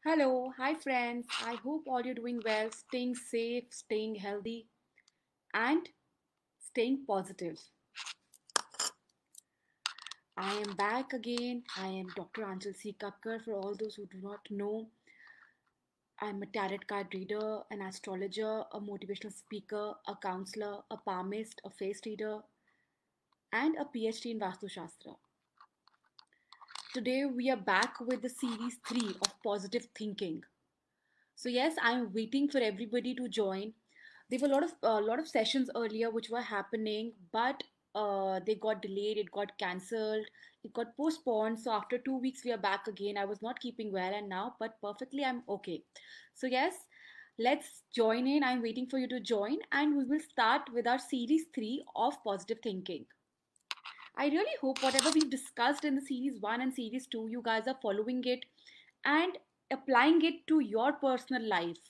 Hello, hi friends. I hope all you're doing well, staying safe, staying healthy, and staying positive. I am back again. I am Dr. Anjal C. Kakkar. For all those who do not know, I'm a tarot card reader, an astrologer, a motivational speaker, a counselor, a palmist, a face reader, and a PhD in Vastu Shastra. Today we are back with the series 3 of positive thinking. So yes, I'm waiting for everybody to join. There were a lot of sessions earlier which were happening, but they got delayed. It got cancelled. It got postponed. So after 2 weeks, we are back again. I was not keeping well, and now, but perfectly, I'm okay. So yes, let's join in. I'm waiting for you to join, and we will start with our series 3 of positive thinking. I really hope whatever we've discussed in the series 1 and series 2, you guys are following it and applying it to your personal life,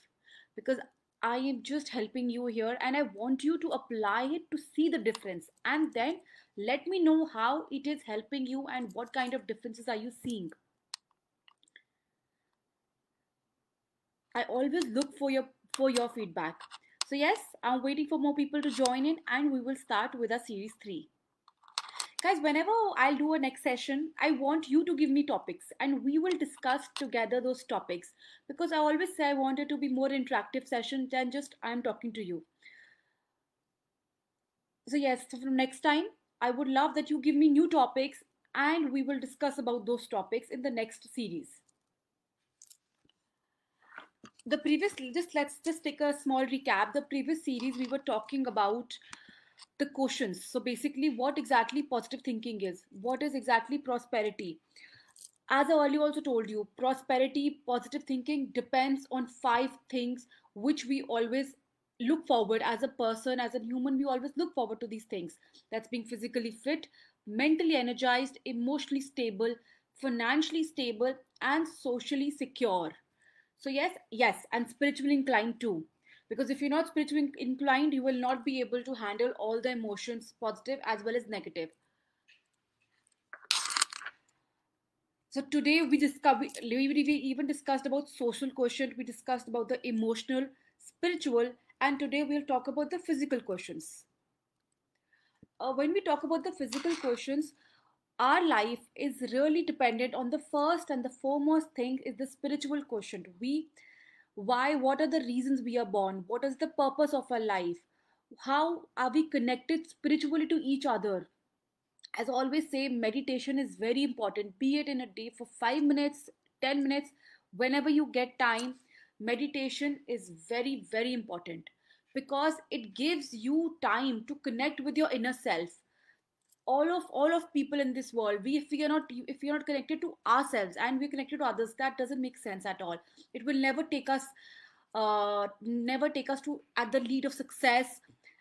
because I am just helping you here and I want you to apply it to see the difference, and then let me know how it is helping you and what kind of differences are you seeing. I always look for your feedback. So yes, I'm waiting for more people to join in, and we will start with our series 3. Guys, whenever I'll do a next session, I want you to give me topics and we will discuss together those topics, because I always say I want it to be more interactive session than just I'm talking to you. So yes, so from next time, I would love that you give me new topics and we will discuss about those topics in the next series. The previous, just let's just take a small recap. The previous series we were talking about the quotients. So basically, what exactly positive thinking is, what is exactly prosperity. As I earlier also told you, prosperity, positive thinking depends on 5 things which we always look forward as a person, as a human. We always look forward to these things. That's being physically fit, mentally energized, emotionally stable, financially stable, and socially secure. So, yes, and spiritually inclined too. Because if you're not spiritually inclined, you will not be able to handle all the emotions, positive as well as negative. So today we even discussed about social quotient, we discussed about the emotional, spiritual, and today we'll talk about the physical quotients. When we talk about the physical quotients, our life is really dependent on the first and the foremost thing is the spiritual quotient. What are the reasons we are born? What is the purpose of our life? How are we connected spiritually to each other? As I always say, meditation is very important, be it in a day for 5 minutes, 10 minutes, whenever you get time. Meditation is very very important, because it gives you time to connect with your inner self. All of people in this world, if we are not connected to ourselves and we're connected to others, that doesn't make sense at all. It will never take us to at the lead of success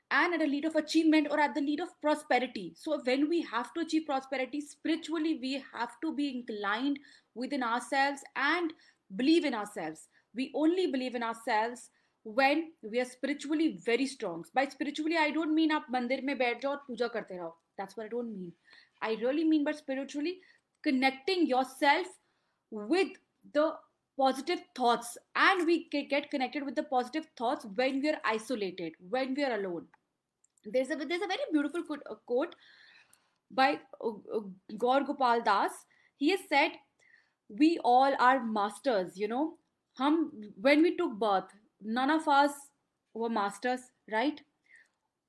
and at the lead of achievement or at the lead of prosperity. So when we have to achieve prosperity spiritually, we have to be inclined within ourselves and believe in ourselves. We only believe in ourselves when we are spiritually very strong. By spiritually, I don't mean आप मंदिर में बैठ जाओ और पूजा करते रहो. That's what I don't mean. I really mean by spiritually connecting yourself with the positive thoughts, and we get connected with the positive thoughts when we are isolated, when we are alone. There's a very beautiful quote by Gaur Gopal Das. He has said, "We all are masters." Hum when we took birth, none of us were masters, right?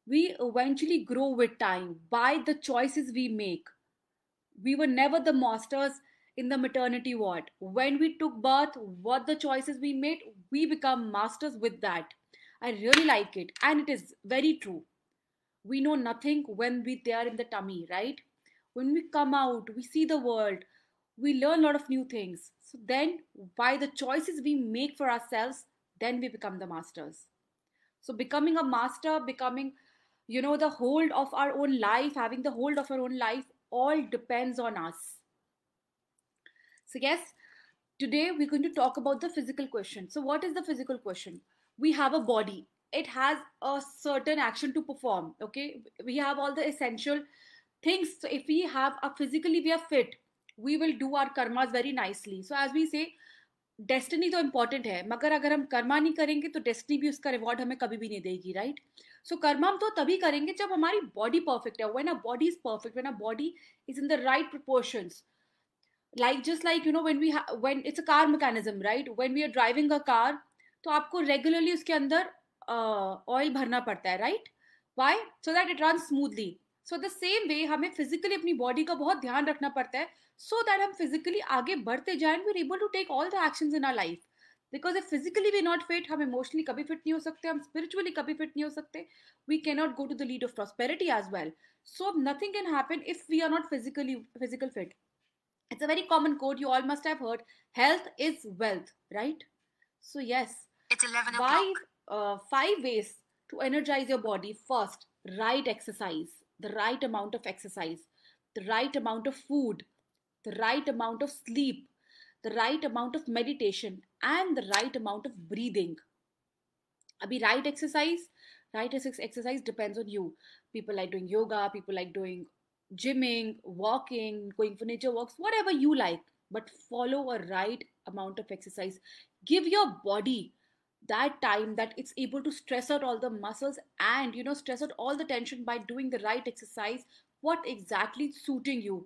We eventually grow with time by the choices we make. We were never the masters in the maternity ward. When we took birth, what the choices we made, we become masters with that. I really like it, and it is very true. We know nothing when they are in the tummy, right? When we come out, we see the world, we learn a lot of new things. So then, by the choices we make for ourselves, then we become the masters. So becoming a master, becoming, the hold of our own life, having the hold of our own life, all depends on us. So yes, today we're going to talk about the physical question. So what is the physical question? We have a body. It has a certain action to perform. Okay, we have all the essential things. So if we have a physically we are fit, we will do our karmas very nicely. So as we say, destiny तो important है, मगर अगर हम कर्मा नहीं करेंगे तो destiny भी उसका रिवॉर्ड हमें कभी भी नहीं देगी, राइट? सो कर्मा हम तो तभी करेंगे जब हमारी बॉडी परफेक्ट है, when a body is perfect, when a body is in the right proportions. Like just like, you know, when it's a car mechanism, right? When we are driving a car, तो आपको regularly उसके अंदर oil भरना पड़ता है, right? Why? So that it run smoothly. So the same way हमें physically अपनी body का बहुत ध्यान रखना पड़ता है, सो दैट हम फिजिकली आगे बढ़ते जाएं, we are able to take all the actions in our life. Because if physically we not fit, हम इमोशनली कभी फिट नहीं हो सकते, हम स्पिरिचुअली कभी फिट नहीं हो सकते. We can not go to the lead of prosperity as well. So nothing can happen if we are not physical fit. It's a very common quote you all must have heard. Health is wealth, right? So yes, it's 11 o'clock. Five ways to energize your body. First, right exercise, the right amount of exercise, the right amount of food, the right amount of sleep, the right amount of meditation, and the right amount of breathing. Abhi right exercise depends on you. People like doing yoga, people like doing gymming, walking, going for nature walks, whatever you like, but follow a right amount of exercise. Give your body that time that it's able to stress out all the muscles and, you know, stress out all the tension by doing the right exercise. What exactly suiting you?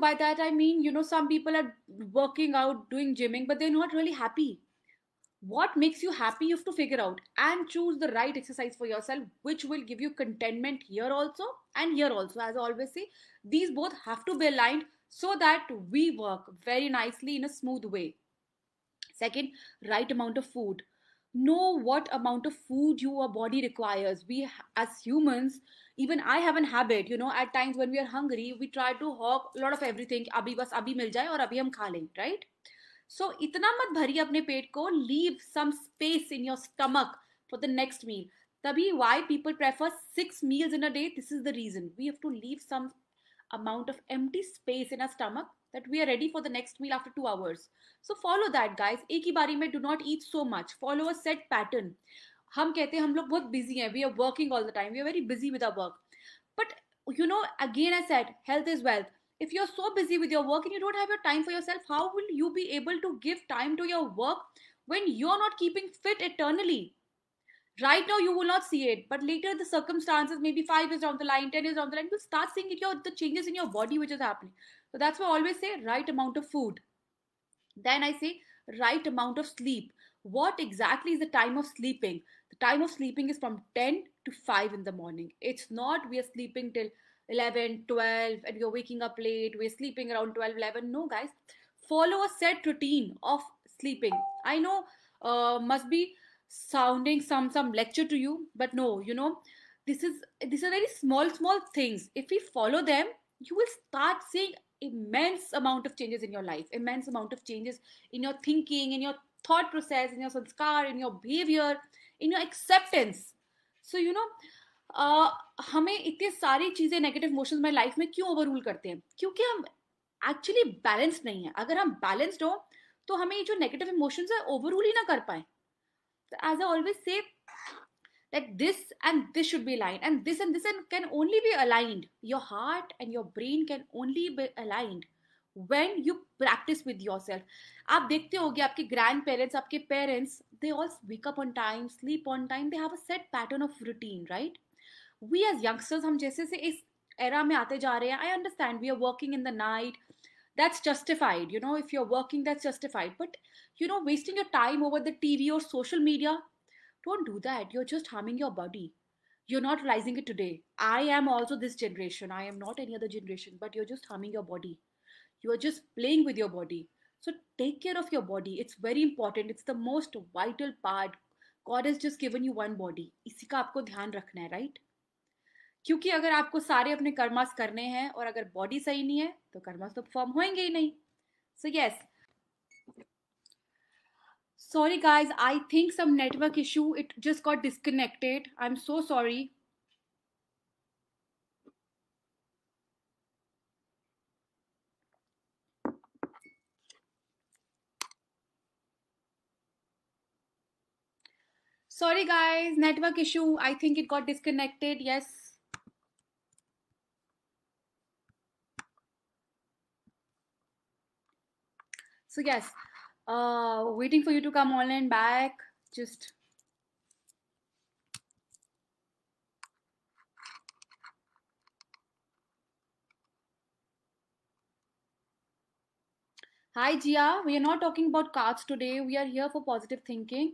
By that I mean, you know, some people are working out, doing gymming, but they're not really happy. What makes you happy, you have to figure out and choose the right exercise for yourself, which will give you contentment here also and here also. As I always say, these both have to be aligned so that we work very nicely in a smooth way. Second, right amount of food. Know what amount of food your body requires. We as humans, even I have an habit, you know, at times when we are hungry, we try to hawk a lot of everything. Abhi bas abhi mil jaye aur abhi hum kha leं, right? So इतना मत भरिए अपने पेट को. Leave some space in your stomach for the next meal. तभी why people prefer 6 meals in a day. This is the reason. We have to leave some amount of empty space in our stomach that we are ready for the next meal after 2 hours. So follow that, guys. एक ही बारी में do not eat so much. Follow a set pattern. हम कहते हैं हम लोग बहुत busy हैं. We are working all the time. We are very busy with our work. But you know, again I said, health is wealth. If you're so busy with your work and you don't have your time for yourself, how will you be able to give time to your work when you're not keeping fit eternally? Right now you will not see it, but later the circumstances, maybe 5 years down the line, 10 years down the line, you'll start seeing the changes in your body which is happening. So that's why I always say right amount of food. Then I say right amount of sleep. What exactly is the time of sleeping? The time of sleeping is from 10 to 5 in the morning. It's not we are sleeping till 11, 12, and you're waking up late. We're sleeping around 12, 11. No, guys. Follow a set routine of sleeping. I know must be sounding some lecture to you, but no, you know, these are very small things. If we follow them, you will start seeing immense amount of changes in your life, immense amount of changes in your thinking, in your thought process, in your sanskar, in your behavior, in your acceptance. So you know, हमें इतने सारी चीजें negative emotions हमारी life में क्यों over rule करते हैं? क्योंकि हम एक्चुअली बैलेंस्ड नहीं है. अगर हम बैलेंस्ड हो तो हमें ये जो नेगेटिव इमोशंस है ओवर रूल ही ना कर पाए. As I always say, like this and this should be aligned, and this and can only be aligned. Your heart and your brain can only be aligned when you practice with yourself. आप देखते होगे आपके grand parents, आपके parents, they all wake up on time, sleep on time, they have a set pattern of routine, right? We as youngsters, हम जैसे से इस era में आते जा रहे हैं, I understand we are working in the night, that's justified, you know, if you're working that's justified, but you know, wasting your time over the TV or social media, don't do that. You're just harming your body. You're not realizing it today. I am also this generation. I am not any other generation, but you're just harming your body. You are just playing with your body. So take care of your body. It's very important. It's the most vital part. God has just given you one body. इसी का आपको ध्यान रखना है, right? क्योंकि अगर आपको सारे अपने कर्मास करने हैं और अगर बॉडी सही नहीं है तो कर्मास तो परफॉर्म होंगे ही नहीं. So yes, sorry guys, I think some network issue. It just got disconnected. I'm so sorry. Sorry guys, network issue. I think it got disconnected. Yes. So yes, Waiting for you to come online back. Just hi, Gia. We are not talking about cards today. We are here for positive thinking.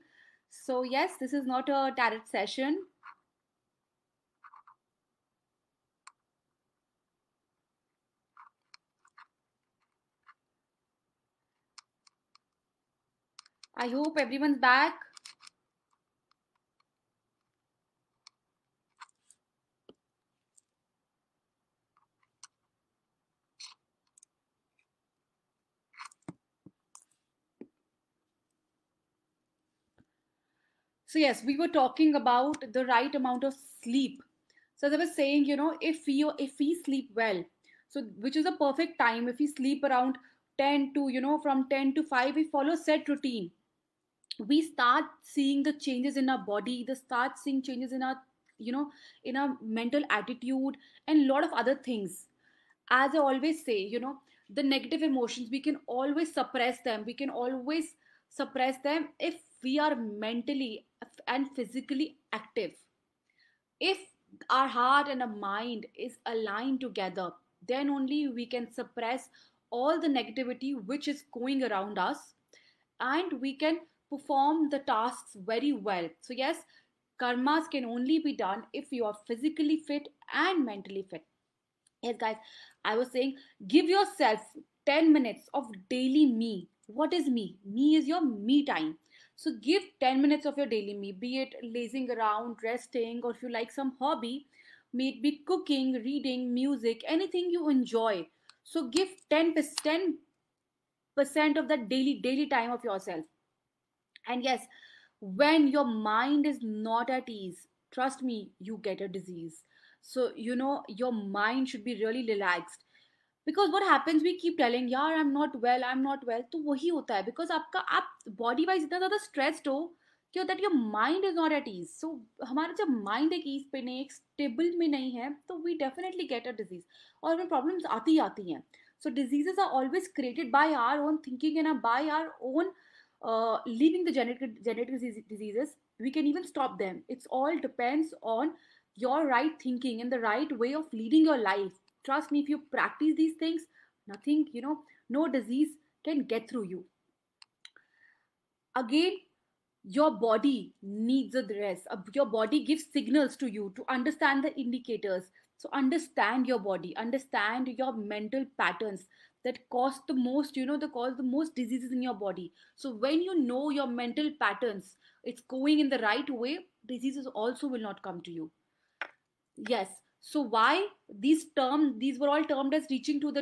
So, yes, this is not a tarot session. I hope everyone's back. So, yes, we were talking about the right amount of sleep. So, as I was saying, if we sleep well, so which is a perfect time, if we sleep around 10 to, from 10 to 5, we follow set routine, we start seeing the changes in our body, the start seeing changes in our, you know in our mental attitude and a lot of other things. As I always say, the negative emotions, we can always suppress them, we can always suppress them if we are mentally and physically active. If our heart and our mind is aligned together, then only we can suppress all the negativity which is going around us, and we can perform the tasks very well. So yes, karmas can only be done if you are physically fit and mentally fit. Yes, guys, I was saying, give yourself 10 minutes of daily me. What is me? Me is your me time. So give 10 minutes of your daily me, be it lazing around, resting, or if you like some hobby, may it be cooking, reading, music, anything you enjoy. So give 10% of that daily time of yourself. And yes, when your mind is not at ease, trust me, you get a disease. So, your mind should be really relaxed. Because what happens, we keep telling, यार I'm not well, I'm not well, तो वही होता है, because आप body wise इतना ज़्यादा stressed हो कि that your mind is not at ease. So हमारा जब mind एक ease पे नहीं, एक stable में नहीं है, तो we definitely get a disease. और हमें problems आती ही आती हैं. So diseases are always created by our own thinking and by our own leaving the genetic diseases. We can even stop them. It's all depends on your right thinking and the right way of leading your life. Trust me, if you practice these things, nothing, no disease can get through you. Again, your body needs a rest. Your body gives signals to you to understand the indicators. So understand your body, understand your mental patterns that cause the most, that cause the most diseases in your body. So when you know your mental patterns, it's going in the right way, diseases also will not come to you. Yes. So why these were all termed as reaching to the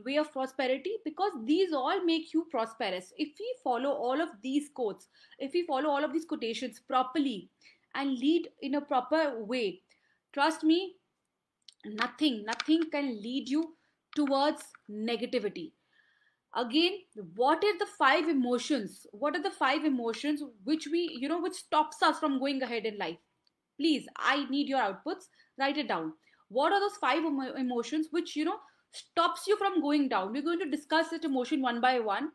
way of prosperity, because these all make you prosperous. If we follow all of these quotes, if we follow all of these quotations properly and lead in a proper way, trust me, nothing can lead you towards negativity. Again, what are the five emotions which which stops us from going ahead in life? Please, I need your outputs. Write it down. What are those five emotions which stops you from going down? We're going to discuss this emotion one by one.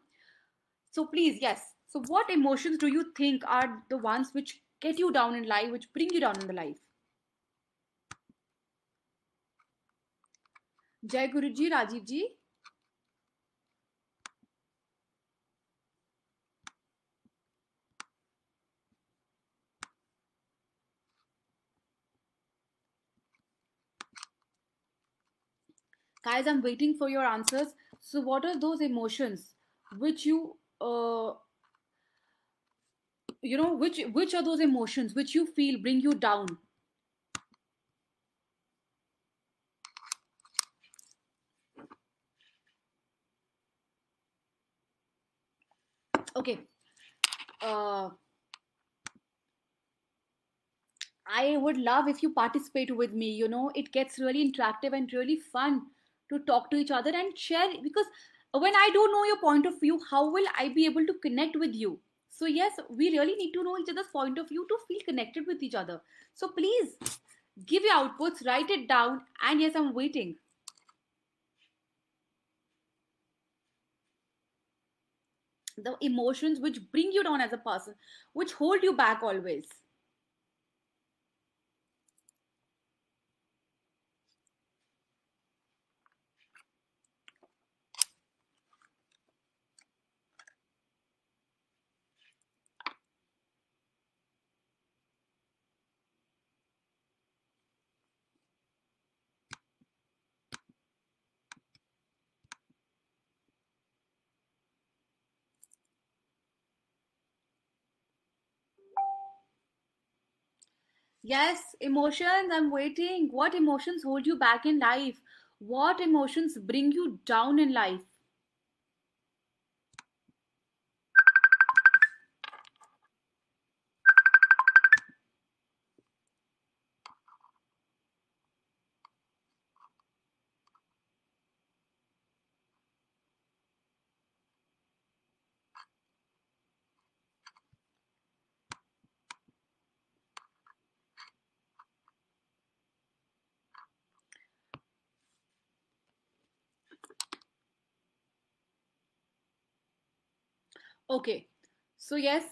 So please, yes, so what emotions do you think are the ones which get you down in life, which bring you down in the life? Jai Guruji, Rajiv ji. Guys, I'm waiting for your answers. So what are those emotions which which are those emotions which you feel bring you down? Okay. uh I would love if you participate with me. It gets really interactive and really fun to talk to each other and share, because when I don't know your point of view, how will I be able to connect with you? So, yes, we really need to know each other's point of view to feel connected with each other. So, please give your outputs, write it down, and yes, I'm waiting. the emotions which bring you down as a person, which hold you back always. Yes, emotions, I'm waiting. What emotions hold you back in life? What emotions bring you down in life? Okay, so yes,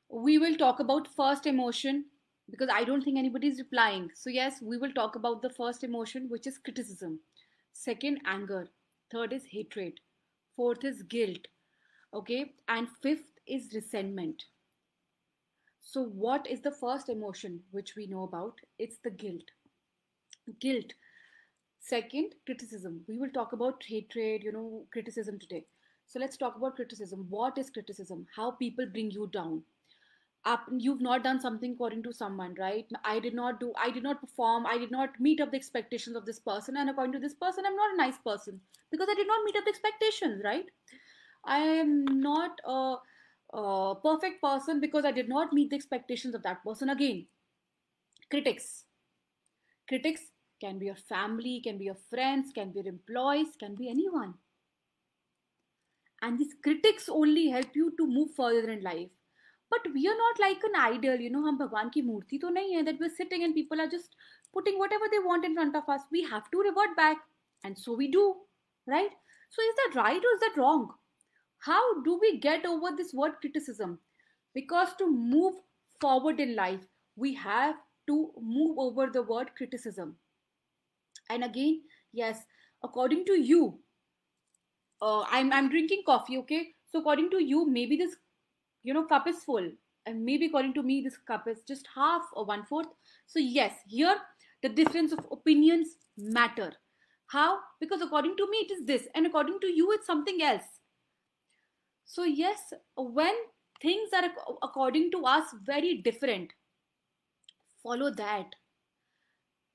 we will talk about first emotion because I don't think anybody is replying. So yes, we will talk about the first emotion, which is criticism. Second, anger. Third is hatred. Fourth is guilt. Okay, and fifth is resentment. So what is the first emotion which we know about? It's the guilt. Guilt. Second, criticism. We will talk about hatred, criticism today. So let's talk about criticism. What is criticism? How people bring you down. Up, you've not done something according to someone, right? I did not perform, I did not meet up the expectations of this person, and according to this person, I'm not a nice person because I did not meet up the expectations, right? I am not a perfect person because I did not meet the expectations of that person. Again, critics. Critics can be your family, can be your friends, can be your employees, can be anyone. And these critics only help you to move further in life. But we are not like an idol, हम भगवान की मूर्ति तो नहीं है that we're sitting and people are just putting whatever they want in front of us. We have to revert back, and so we do, right? So is that right or is that wrong? How do we get over this word criticism? Because to move forward in life, we have to move over the word criticism. And again, yes, according to you, I'm drinking coffee, okay? So according to you, maybe this cup is full, and maybe according to me, this cup is just half or one fourth. So yes, here the difference of opinions matter. How? Because according to me, it is this, and according to you, it's something else. So yes, when things are according to us very different, follow that.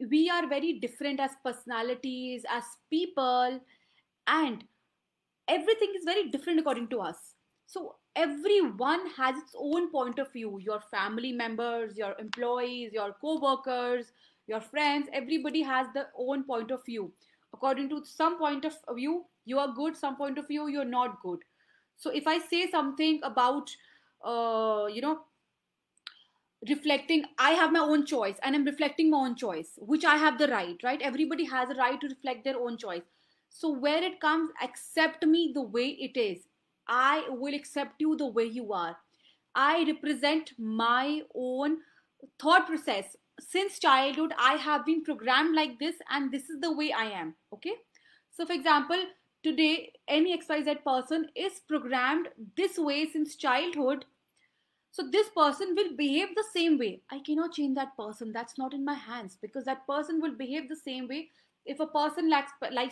We are very different as personalities, as people, and everything is very different according to us. So everyone has its own point of view. Your family members, your employees, your co-workers, your friends, everybody has their own point of view. According to some point of view, you are good, some point of view, you're not good. So if I say something about uh, you know reflecting, I have my own choice and I'm reflecting my own choice, which I have the right. Everybody has a right to reflect their own choice. So where it comes, accept me the way it is. I will accept you the way you are. I represent my own thought process. Since childhood I have been programmed like this, and this is the way I am. Okay, so for example, today any xyz person is programmed this way since childhood. So this person will behave the same way. I cannot change that person. That's not in my hands, because that person will behave the same way. If a person likes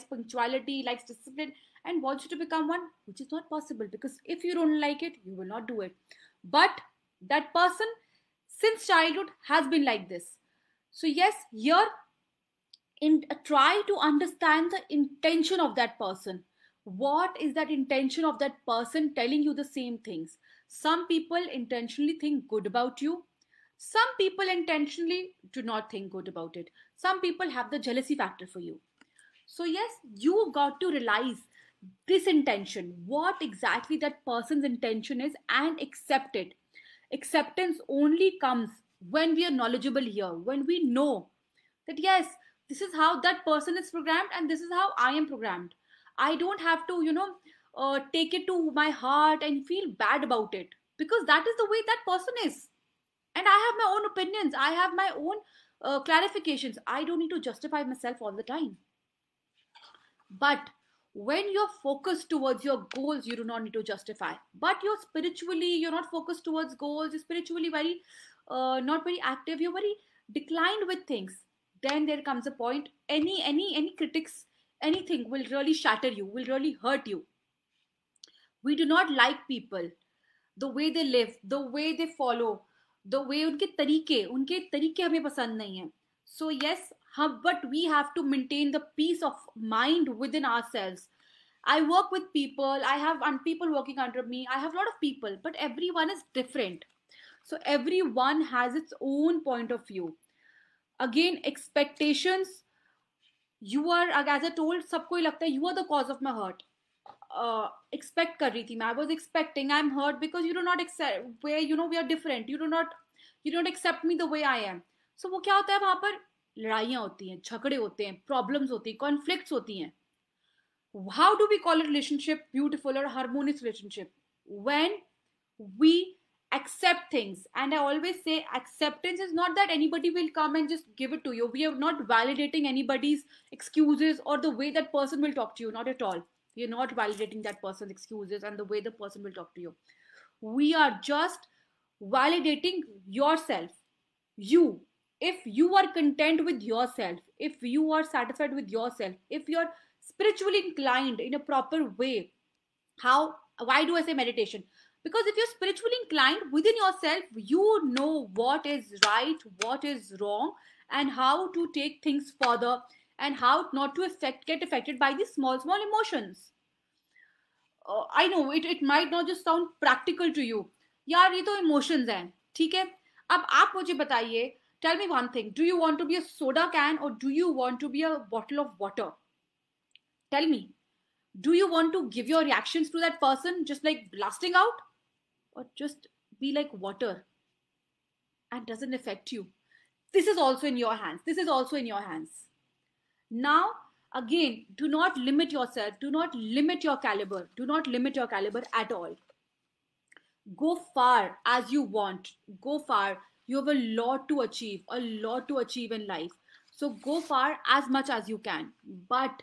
punctuality, likes discipline, and wants you to become one, which is not possible, because if you don't like it, you will not do it. But that person since childhood has been like this. So yes, here try to understand the intention of that person. What is that intention of that person telling you the same things? Some people intentionally think good about you, some people intentionally do not think good about it. Some people have the jealousy factor for you. So yes, you got to realize this intention, what exactly that person's intention is, and accept it. Acceptance only comes when we are knowledgeable here, when we know that yes, this is how that person is programmed and this is how I am programmed. I don't have to take it to my heart and feel bad about it, because that is the way that person is. And I have my own opinions, I have my own clarifications. I don't need to justify myself all the time. But when you're focused towards your goals, you do not need to justify. But you're spiritually, you're not focused towards goals, you're spiritually very not very active, you're very declined with things. Then there comes a point, any critics, anything will really shatter you, will really hurt you. We do not like people, the way they live, the way they follow, the way उनके तरीके हमें पसंद नहीं है. So yes, but we have to maintain the peace of mind within ourselves. I work with people, I have people working under me, I have a lot of people, but everyone is different. So everyone has its own point of view. Again, expectations, you are, as I told, सबको ही लगता है you are the cause of my hurt. Expect कर रही थी मैं, I was expecting, I'm hurt because you do not accept, where we are different, you don't accept me the way I am. So वो क्या होता है, वहां पर लड़ाइयाँ होती हैं, झगड़े होते हैं, प्रॉब्लम्स होती हैं, कॉन्फ्लिक्ट्स होती हैं. How do we call a relationship beautiful or a harmonious relationship? When we accept things. And I always say acceptance is not that anybody will come and just give it to you. We are not validating anybody's excuses or the way that person will talk to you, not at all. We are not validating that person's excuses and the way the person will talk to you. We are just validating yourself. You, if you are content with yourself, if you are satisfied with yourself, if you're spiritually inclined in a proper way, why do I say meditation? Because if you're spiritually inclined within yourself, you know what is right, what is wrong, and how to take things further, and how not to get affected by these small emotions. I know it might not just sound practical to you. यार ये तो emotions हैं, ठीक है? अब आप मुझे बताइए, tell me one thing. Do you want to be a soda can or do you want to be a bottle of water? Tell me. Do you want to give your reactions to that person just like blasting out? Or just be like water and doesn't affect you? This is also in your hands. This is also in your hands. Now, again, do not limit yourself. Do not limit your caliber. Do not limit your caliber at all. Go far as you want. Go far. You have a lot to achieve in life. So go far as much as you can. But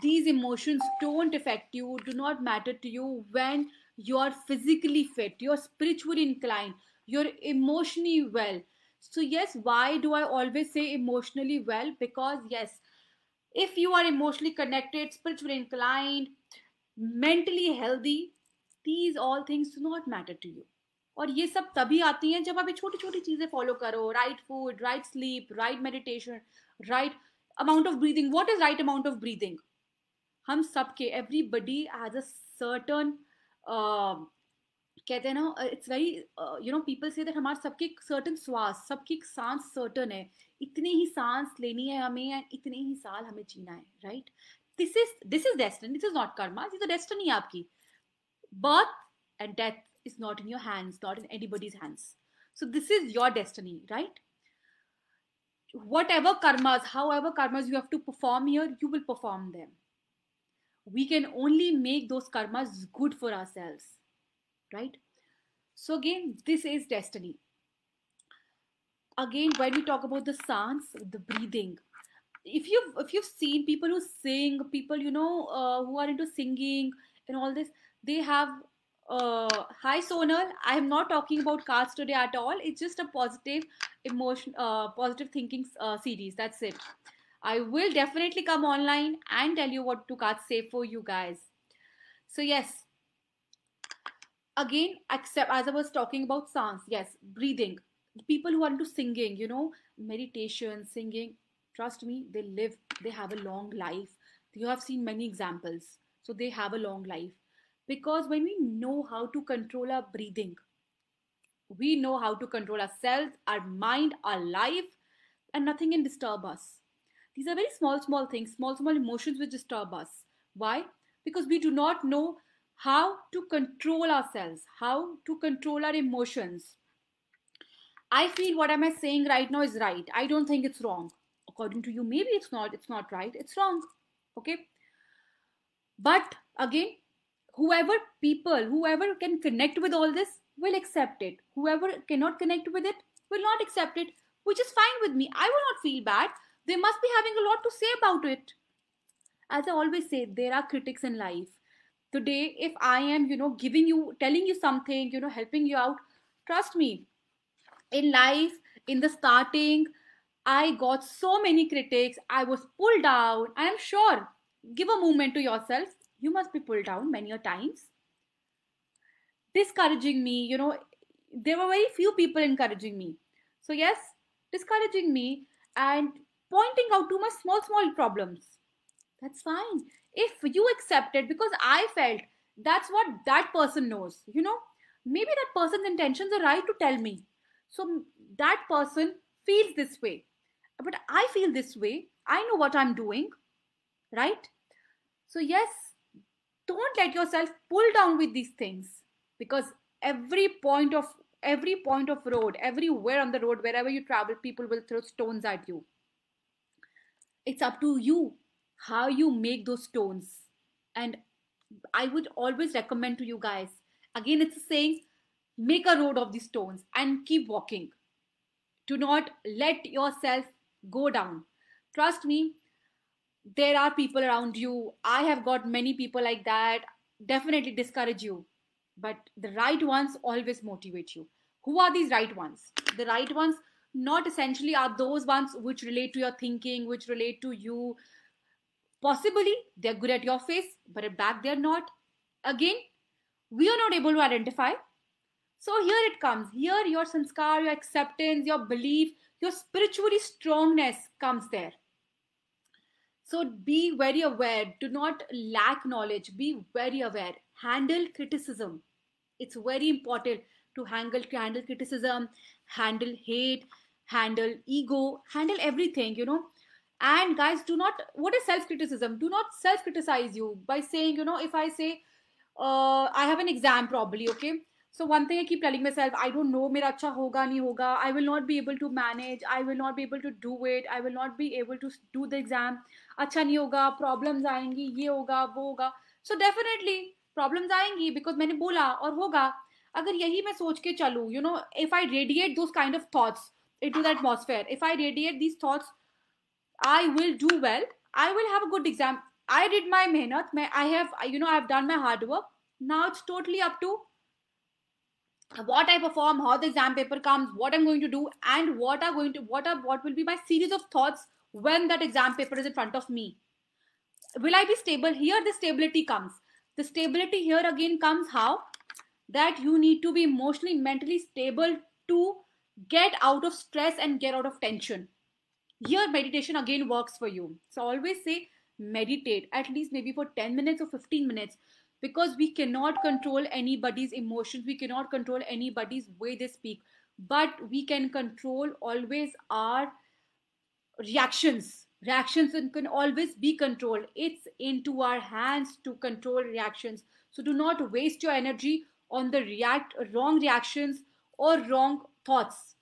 these emotions don't affect you, do not matter to you when you're physically fit, you're spiritually inclined, you're emotionally well. So yes, why do I always say emotionally well? Because yes, if you are emotionally connected, spiritually inclined, mentally healthy, these all things do not matter to you. और ये सब तभी आती हैं जब आप ये छोटी छोटी चीजें फॉलो करो. Right food, right sleep, right meditation, right amount of breathing. What is right amount of breathing? हम सबके, एवरीबडी हैज अ सर्टन, कहते हैं ना, it's very people say that हमारे सबके सर्टन श्वास, सबकी सांस सर्टन है, इतनी ही सांस लेनी है हमें एंड इतने ही साल हमें जीना है, right? This is destiny, this is not Karma, this is destiny है आपकी. Birth and death is not in your hands, not in anybody's hands. So this is your destiny, right? Whatever karmas, however karmas you have to perform here, you will perform them. We can only make those karmas good for ourselves, right? So again, this is destiny. Again, when we talk about the sans, the breathing, if you've seen people who sing, people who are into singing and all this, they have hi Sonal, I am not talking about cards today at all. It's just a positive emotion, positive thinking series. That's it. I will definitely come online and tell you what do cards say for you guys. So yes, again, accept, as I was talking about sans, yes, breathing. People who are into singing, meditation, singing, trust me, they have a long life. You have seen many examples. So they have a long life. Because when we know how to control our breathing, we know how to control ourselves, our mind, our life, and nothing can disturb us. These are very small things, small emotions which disturb us. Why? Because we do not know how to control ourselves, how to control our emotions. I feel what am I saying right now is right. I don't think it's wrong. According to you, maybe it's not right. It's wrong. Okay? But again, Whoever can connect with all this will accept it. Whoever cannot connect with it will not accept it, which is fine with me. I will not feel bad. They must be having a lot to say about it. As I always say, there are critics in life. Today, if I am, telling you something, helping you out, trust me, in life, in the starting, I got so many critics. I was pulled down. I am sure. Give a moment to yourself. You must be pulled down many a times. Discouraging me, there were very few people encouraging me. So, yes, discouraging me and pointing out to my small, small problems. That's fine. If you accept it, because I felt that's what that person knows, maybe that person's intentions are right to tell me. So that person feels this way. But I feel this way. I know what I'm doing, right? So, yes, don't let yourself pull down with these things, because every point of road, everywhere on the road, wherever you travel, people will throw stones at you. It's up to you how you make those stones. And I would always recommend to you guys, again, it's a saying, make a road of these stones and keep walking. Do not let yourself go down. Trust me, there are people around you. I have got many people like that, definitely discourage you. But the right ones always motivate you. Who are these right ones? The right ones not essentially are those ones which relate to your thinking, which relate to you. Possibly they're good at your face, but at back they're not. Again, we are not able to identify. So here it comes. Here your sanskar, your acceptance, your belief, your spiritually strongness comes there. So be very aware. Do not lack knowledge. Be very aware. Handle criticism. It's very important to handle criticism, handle hate, handle ego, handle everything. And guys, do not, what is self criticism? Do not self criticize you by saying, if I say, I have an exam probably, okay? So one thing I keep telling myself, I don't know, mera acha hoga nahi hoga, I will not be able to manage, I will not be able to do it, I will not be able to do the exam, acha nahi hoga, problems आएंगी, ये होगा, वो होगा. So definitely problems आएंगी, because मैंने बोला और होगा. अगर यही मैं सोच के चलूँ, if I radiate those kind of thoughts into the atmosphere, if I radiate these thoughts, I will do well, I will have a good exam. I did my mehnat, I've done my hard work. Now it's totally up to what I perform, how the exam paper comes, what I'm going to do, and what will be my series of thoughts when that exam paper is in front of me. Will I be stable? Here the stability comes. The stability here again comes how? That you need to be emotionally, mentally stable to get out of stress and get out of tension. Here meditation again works for you. So always say meditate at least maybe for 10 minutes or 15 minutes, because we cannot control anybody's emotions, we cannot control anybody's way they speak, but we can control always our reactions. Reactions can always be controlled. It's into our hands to control reactions. So do not waste your energy on the wrong reactions or wrong thoughts.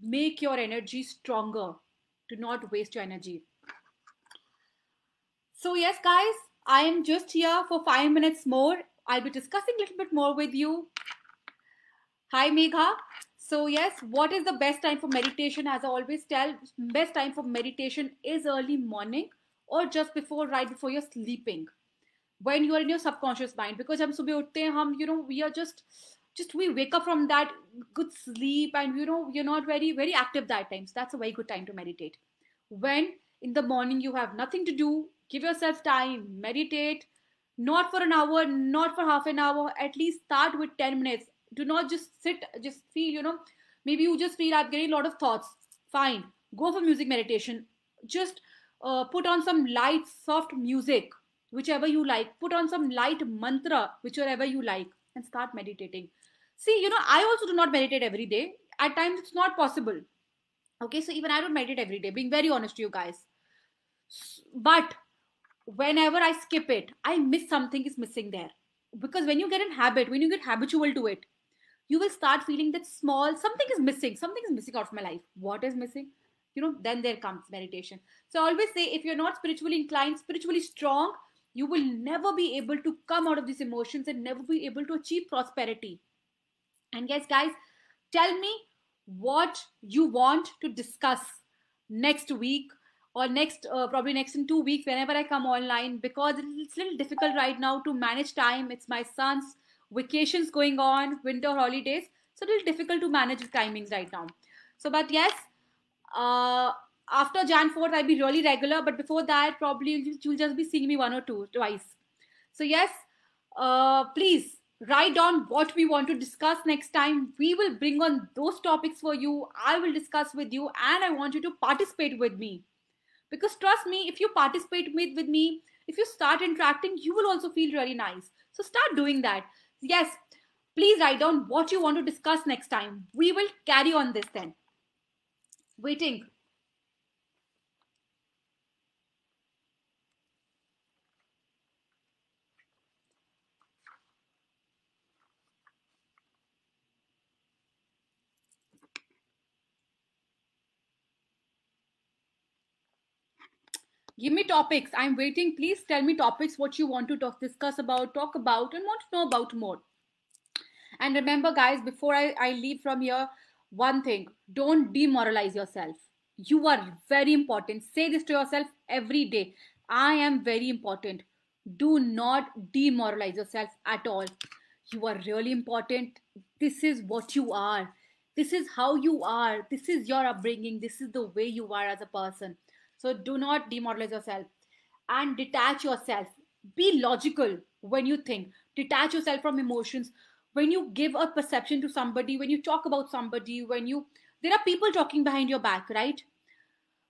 Make your energy stronger. Do not waste your energy. So yes, guys, I am just here for 5 minutes more. I'll be discussing a little bit more with you. Hi, Megha. So yes, what is the best time for meditation? As I always tell, best time for meditation is early morning or just before, right before you're sleeping. When you are in your subconscious mind. Because हम सुबह उठते हैं, we are just we wake up from that good sleep, and you're not very, very active that time. So that's a very good time to meditate. When in the morning you have nothing to do, give yourself time, meditate, not for an hour, not for half an hour, at least start with 10 minutes. Do not just sit, just feel, maybe you just feel I'm getting a lot of thoughts. Fine, go for music meditation. Just put on some light, soft music, whichever you like. Put on some light mantra, whichever you like, and start meditating. See, I also do not meditate every day. At times, it's not possible. Okay, so even I don't meditate every day, being very honest to you guys. But whenever I skip it, I miss something is missing there. Because when you get in habit, when you get habitual to it, you will start feeling that something is missing out of my life. What is missing? Then there comes meditation. So I always say, if you're not spiritually inclined, spiritually strong, you will never be able to come out of these emotions and never be able to achieve prosperity. And guys, tell me what you want to discuss next week, or next probably next in 2 weeks whenever I come online, because it's a little difficult right now to manage time. It's my son's vacations going on, winter holidays, so it's a little difficult to manage the timings right now. So but yes, uh, after Jan 4th I'll be really regular, but before that probably you'll just be seeing me one or two twice. So yes, please write down what we want to discuss next time. We will bring on those topics for you. I will discuss with you, and I want you to participate with me. Because trust me, if you participate with me, if you start interacting, you will also feel really nice. So start doing that. Yes, please write down what you want to discuss next time. We will carry on this then. Waiting. Give me topics. I'm waiting. Please tell me topics, what you want to discuss about, talk about, and want to know about more. And remember, guys, before I leave from here, one thing, don't demoralize yourself. You are very important. Say this to yourself every day. I am very important. Do not demoralize yourself at all. You are really important. This is what you are. This is how you are. This is your upbringing. This is the way you are as a person. So do not demoralize yourself and detach yourself. Be logical when you think. Detach yourself from emotions. When you give a perception to somebody, when you talk about somebody, there are people talking behind your back, right?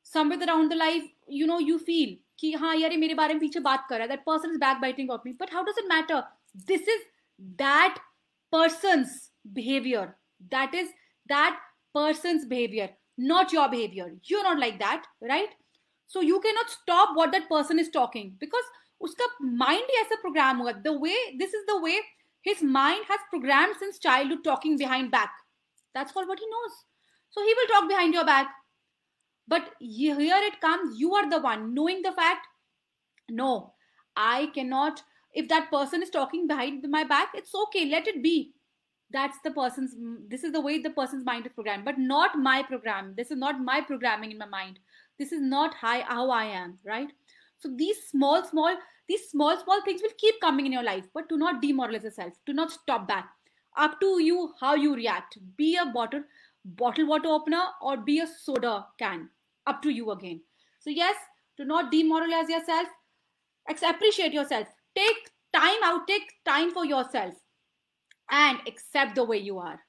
Somewhere around the life, you feel कि हाँ यार ये मेरे बारे में पीछे बात कर रहा है, that person is backbiting of me, but how does it matter? This is that person's behavior. That is that person's behavior, not your behavior. You're not like that, right? So you cannot stop what that person is talking, because उसका mind ही ऐसा program हुआ. This is the way his mind has programmed since childhood, talking behind back. That's all what he knows. So he will talk behind your back. But here it comes, you are the one knowing the fact, no, I cannot. If that person is talking behind my back, it's okay, let it be. This is the way the person's mind is programmed, but not my program. This is not my programming in my mind. This is not how I am, right? So these small things will keep coming in your life, but do not demoralize yourself. Do not stop that. Up to you how you react. Be a bottle water opener or be a soda can. Up to you again. So yes, do not demoralize yourself. Appreciate yourself. Take time out. Take time for yourself and accept the way you are.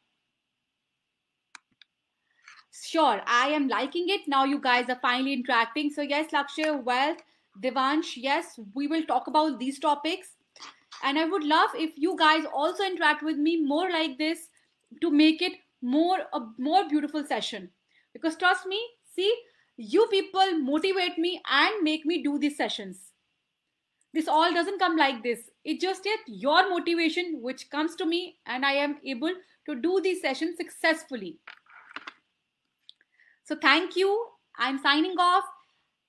Sure, I am liking it. Now you guys are finally interacting. So yes, Lakshya, Wealth, Devansh, yes, we will talk about these topics. And I would love if you guys also interact with me more like this to make it a more beautiful session. Because trust me, see, you people motivate me and make me do these sessions. This all doesn't come like this. It's just your motivation which comes to me, and I am able to do these sessions successfully. So thank you. I'm signing off.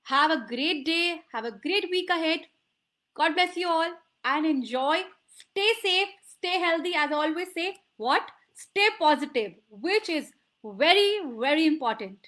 Have a great day. Have a great week ahead. God bless you all and enjoy. Stay safe. Stay healthy. As I always say, what? Stay positive, which is very, very important.